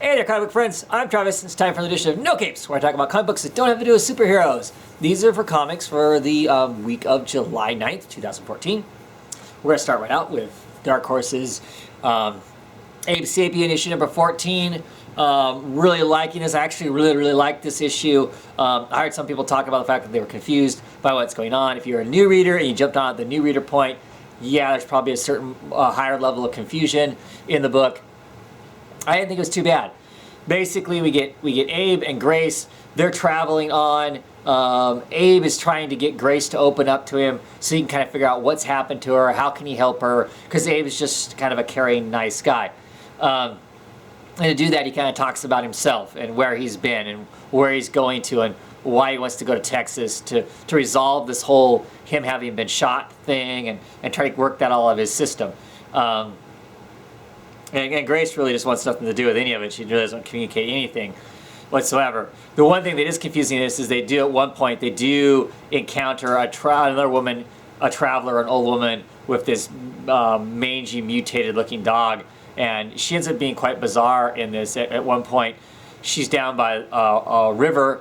Hey there, comic book friends. I'm Travis, and it's time for an edition of No Capes, where I talk about comic books that don't have to do with superheroes. These are for comics for the week of July 9th, 2014. We're going to start right out with Dark Horse's Abe Sapien issue number 14. Really liking this. I actually really like this issue. I heard some people talk about the fact that they were confused by what's going on. If you're a new reader and you jumped on at the new reader point, yeah, there's probably a certain higher level of confusion in the book. I didn't think it was too bad. Basically, we get Abe and Grace. They're traveling on. Abe is trying to get Grace to open up to him so he can kind of figure out what's happened to her, how can he help her, because Abe is just kind of a caring, nice guy. And to do that, he kind of talks about himself and where he's been and where he's going to and why he wants to go to Texas to resolve this whole him having been shot thing and try to work that all out of his system. And Grace really just wants nothing to do with any of it. She really doesn't communicate anything whatsoever. The one thing that is confusing in this is they do, at one point, they do encounter another woman, a traveler, an old woman, with this mangy, mutated-looking dog. And she ends up being quite bizarre in this. At one point, she's down by a river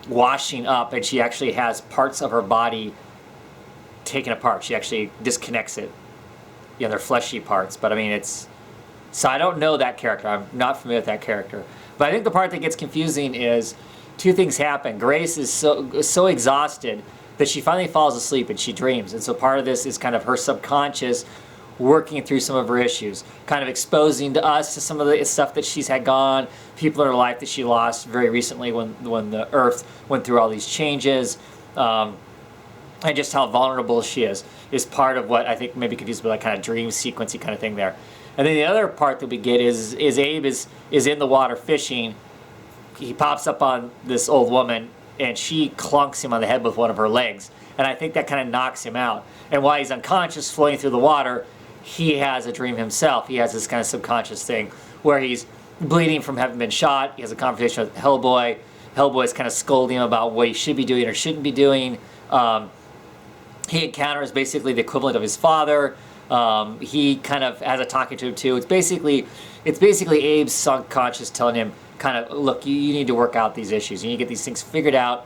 washing up, and she actually has parts of her body taken apart. She actually disconnects it. You know, they're fleshy parts, but I mean, so I don't know that character. I'm not familiar with that character. But I think the part that gets confusing is two things happen. Grace is so exhausted that she finally falls asleep and she dreams. And so part of this is kind of her subconscious working through some of her issues, kind of exposing to us to some of the stuff that she's had gone, people in her life that she lost very recently when the Earth went through all these changes. And just how vulnerable she is part of what I think maybe confused with that kind of dream sequencey kind of thing there. And then the other part that we get is Abe is in the water fishing. He pops up on this old woman and she clunks him on the head with one of her legs. And I think that kind of knocks him out. And while he's unconscious floating through the water, he has a dream himself. He has this kind of subconscious thing where he's bleeding from having been shot. He has a conversation with Hellboy. Hellboy's kind of scolding him about what he should be doing or shouldn't be doing. He encounters basically the equivalent of his father. He kind of has a talking to him too. It's basically Abe's subconscious telling him, kind of, look, you need to work out these issues. You need to get these things figured out.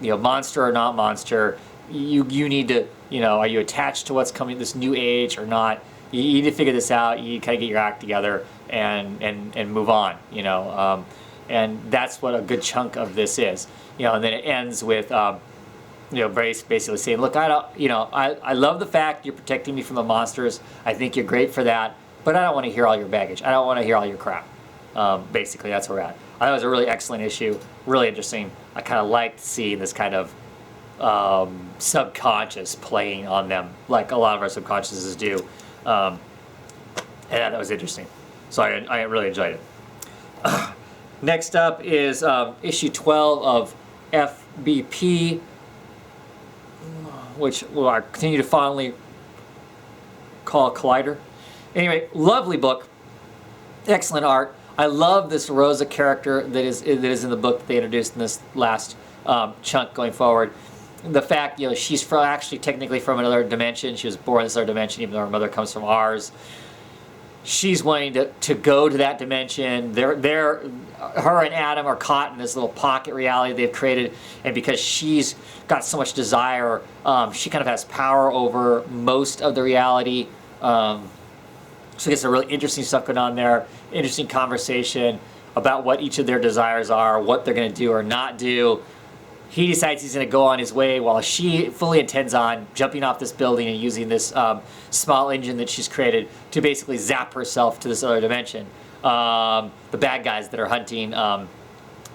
Monster or not monster. You need to, are you attached to what's coming, this new age or not? You need to figure this out. You need to kind of get your act together and move on. And that's what a good chunk of this is. And then it ends with. Brace basically saying, look, I love the fact you're protecting me from the monsters. I think you're great for that, but I don't want to hear all your baggage. I don't want to hear all your crap. Basically, that's where we're at. I thought it was a really excellent issue, really interesting. I kind of liked seeing this kind of subconscious playing on them, like a lot of our subconsciouses do. And that was interesting. So I really enjoyed it. Next up is issue 12 of FBP, which I continue to fondly call Collider. Anyway, lovely book, excellent art. I love this Rosa character that is in the book that they introduced in this last chunk going forward. The fact, she's actually technically from another dimension. She was born in this other dimension, even though her mother comes from ours. She's wanting to go to that dimension. Her and Adam are caught in this little pocket reality they've created, and because she's got so much desire, she kind of has power over most of the reality. So there's some really interesting stuff going on there. Interesting conversation about what each of their desires are, what they're going to do or not do. He decides he's going to go on his way while she fully intends on jumping off this building and using this small engine that she's created to basically zap herself to this other dimension. The bad guys that are hunting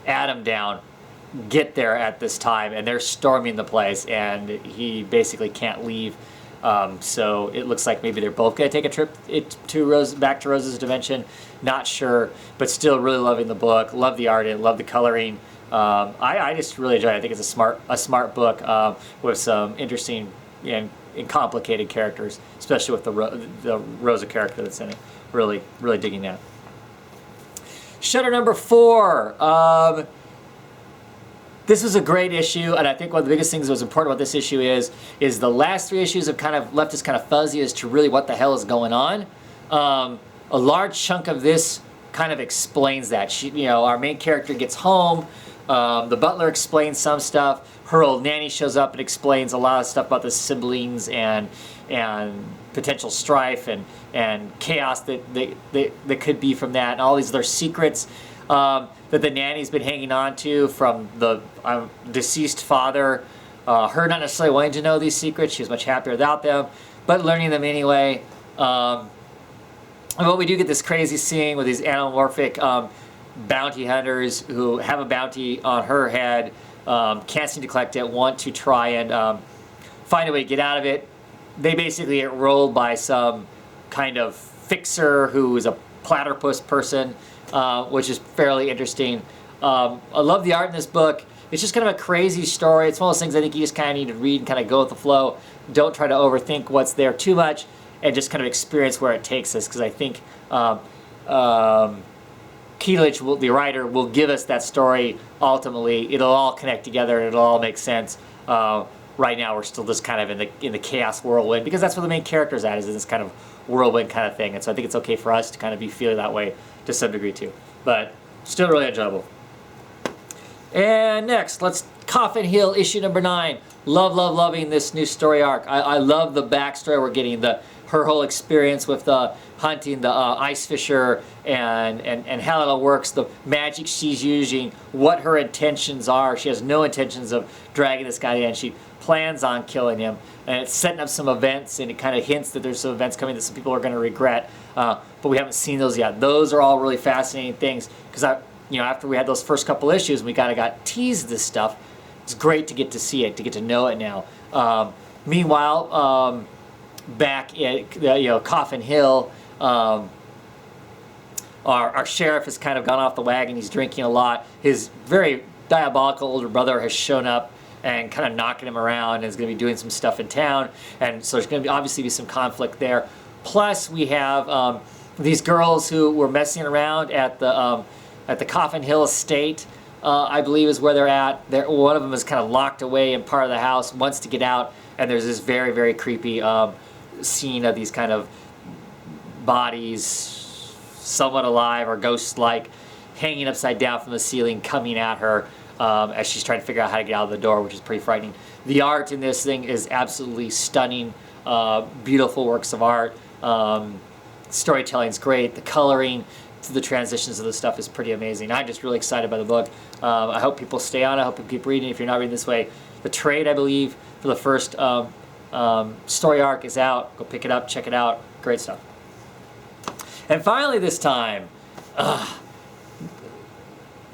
Adam down get there at this time, and they're storming the place, and he basically can't leave. So it looks like maybe they're both going to take a trip back to Rose's dimension. Not sure, but still really loving the book. Love the art and love the coloring. I just really enjoy it. I think it's a smart book with some interesting and complicated characters, especially with the Rosa character that's in it. Really digging that. Shutter number 4. This was a great issue, and I think one of the biggest things that was important about this issue is the last 3 issues have kind of left us kind of fuzzy as to really what the hell is going on. a large chunk of this kind of explains that. Our main character gets home. The butler explains some stuff. Her old nanny shows up and explains a lot of stuff about the siblings and potential strife and chaos that could be from that, and all these other secrets that the nanny's been hanging on to from the deceased father. Her not necessarily wanting to know these secrets. She was much happier without them, but learning them anyway. But we do get this crazy scene with these anamorphic bounty hunters who have a bounty on her head, can't seem to collect it, want to try and find a way to get out of it. They basically get rolled by some kind of fixer who is a platypus person, which is fairly interesting. I love the art in this book. It's just kind of a crazy story. It's one of those things I think you just kind of need to read and kind of go with the flow. Don't try to overthink what's there too much, and just kind of experience where it takes us, because I think Keelich, the writer, will give us that story ultimately. It'll all connect together and it'll all make sense. Right now we're still just kind of in the chaos whirlwind, because that's where the main character's at, is in this kind of whirlwind kind of thing. And so I think it's okay for us to kind of be feeling that way to some degree too. But still really enjoyable. And next, let's Coffin Hill, issue number 9. Loving this new story arc. I love the backstory we're getting, her whole experience with hunting the ice fisher and how it all works, the magic she's using, what her intentions are. She has no intentions of dragging this guy in. She plans on killing him, and it's setting up some events, and it kind of hints that there's some events coming that some people are going to regret, but we haven't seen those yet. Those are all really fascinating things, because after we had those first couple issues, we kind of got teased this stuff. It's great to get to see it, to get to know it now. Meanwhile, back at Coffin Hill, our sheriff has kind of gone off the wagon. He's drinking a lot. His very diabolical older brother has shown up and kind of knocking him around, and is going to be doing some stuff in town, and so there's going to obviously be some conflict there. Plus, we have these girls who were messing around at the Coffin Hill estate. I believe is where they're at. One of them is kind of locked away in part of the house, wants to get out, and there's this very, very creepy scene of these kind of bodies, somewhat alive or ghost-like, hanging upside down from the ceiling, coming at her as she's trying to figure out how to get out of the door, which is pretty frightening. The art in this thing is absolutely stunning, beautiful works of art. Storytelling's great. The coloring, the transitions of the stuff is pretty amazing. I'm just really excited by the book. I hope people stay on. I hope you keep reading. If you're not reading this way, the trade, I believe, for the first story arc is out. Go pick it up, check it out. Great stuff. And finally this time, The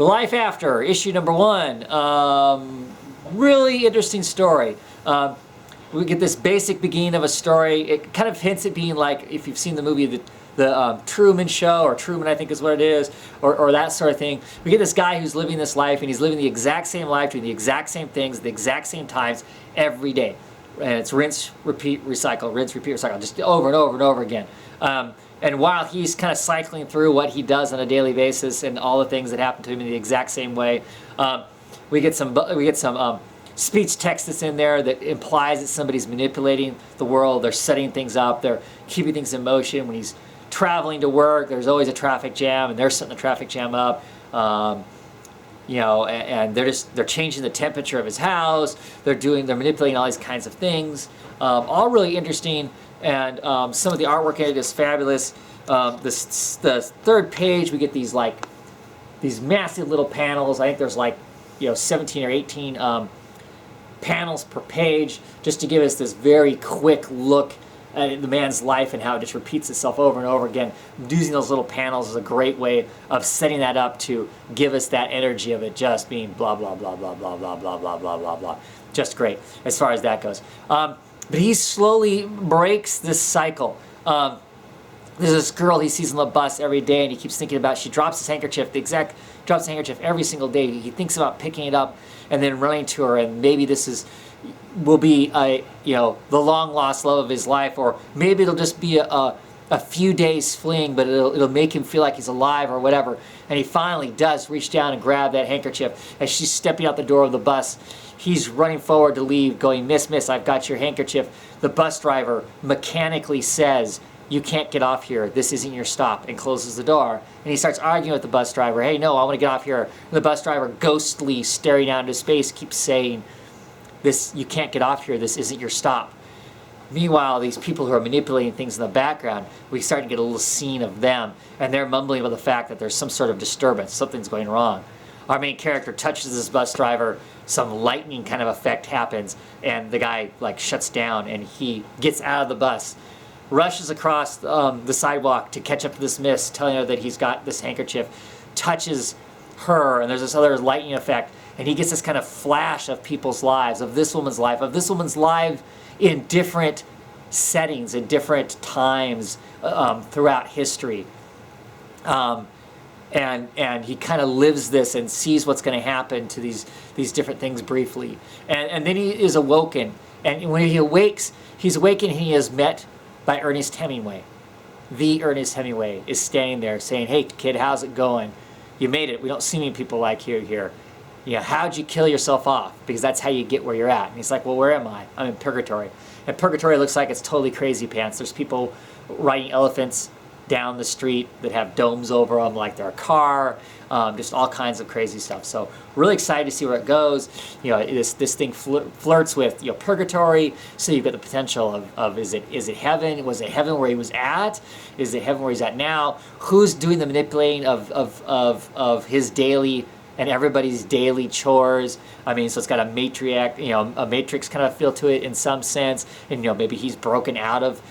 Life After, issue number 1. Really interesting story. We get this basic beginning of a story. It kind of hints at being like, if you've seen the movie, the Truman Show, or Truman I think is what it is, or that sort of thing. We get this guy who's living this life, and he's living the exact same life, doing the exact same things, the exact same times, every day. And it's rinse, repeat, recycle, rinse, repeat, recycle, just over and over and over again. And while he's kind of cycling through what he does on a daily basis and all the things that happen to him in the exact same way, we get some speech text that's in there that implies that somebody's manipulating the world. They're setting things up. They're keeping things in motion. When he's traveling to work, there's always a traffic jam, and they're setting the traffic jam up. And they're changing the temperature of his house. They're manipulating all these kinds of things. All really interesting. And some of the artwork in it is fabulous. The third page, we get these massive little panels. I think there's 17 or 18 panels per page, just to give us this very quick look at the man's life and how it just repeats itself over and over again. Using those little panels is a great way of setting that up to give us that energy of it just being blah blah blah blah blah blah blah blah blah blah blah. Just great as far as that goes. But he slowly breaks this cycle. There's this girl he sees on the bus every day, and he keeps thinking about. She drops his handkerchief. Drops his handkerchief every single day. He thinks about picking it up and then running to her, and maybe this will be the long lost love of his life, or maybe it'll just be a few days fling, but it'll make him feel like he's alive or whatever. And he finally does reach down and grab that handkerchief as she's stepping out the door of the bus. He's running forward to leave, going, "Miss, I've got your handkerchief." The bus driver mechanically says, you can't get off here. This isn't your stop," and closes the door. And he starts arguing with the bus driver. "Hey, no, I want to get off here." And the bus driver, ghostly, staring out into space, keeps saying, "This, you can't get off here. This isn't your stop." Meanwhile, these people who are manipulating things in the background, we start to get a little scene of them, and they're mumbling about the fact that there's some sort of disturbance, something's going wrong. Our main character touches this bus driver, some lightning kind of effect happens, and the guy like shuts down, and he gets out of the bus, rushes across the sidewalk to catch up to this miss, telling her that he's got this handkerchief, touches her, and there's this other lightning effect, and he gets this kind of flash of people's lives, of this woman's life in different settings, in different times throughout history. And he kind of lives this and sees what's going to happen to these different things briefly. And then he is awoken. And when he awakes, he's awakened and he is met by Ernest Hemingway. The Ernest Hemingway is standing there saying, "Hey, kid, how's it going? You made it. We don't see many people like you here. How'd you kill yourself off? Because that's how you get where you're at." And he's like, "Well, where am I? I'm in purgatory." And purgatory looks like it's totally crazy pants. There's people riding elephants down the street that have domes over them like they're a car, just all kinds of crazy stuff. So really excited to see where it goes. This thing flirts with purgatory. So you've got the potential of is it heaven? Was it heaven where he was at? Is it heaven where he's at now? Who's doing the manipulating of his daily and everybody's daily chores? I mean, so it's got a matrix kind of feel to it in some sense, and maybe he's broken out of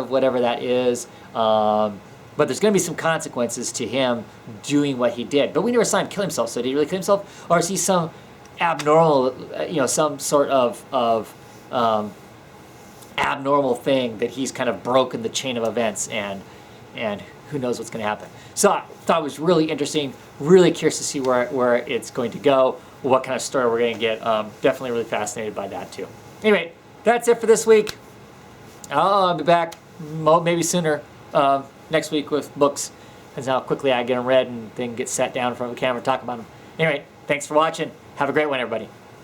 whatever that is. But there's going to be some consequences to him doing what he did. But we never saw him kill himself. So did he really kill himself, or is he some abnormal, some sort of abnormal thing that he's kind of broken the chain of events, and who knows what's going to happen. So I thought it was really interesting, really curious to see where it's going to go, what kind of story we're going to get. Definitely really fascinated by that too. Anyway, that's it for this week. I'll be back maybe sooner next week with books. Depends how quickly I get them read and then get sat down in front of the camera and talk about them. Anyway, thanks for watching. Have a great one, everybody.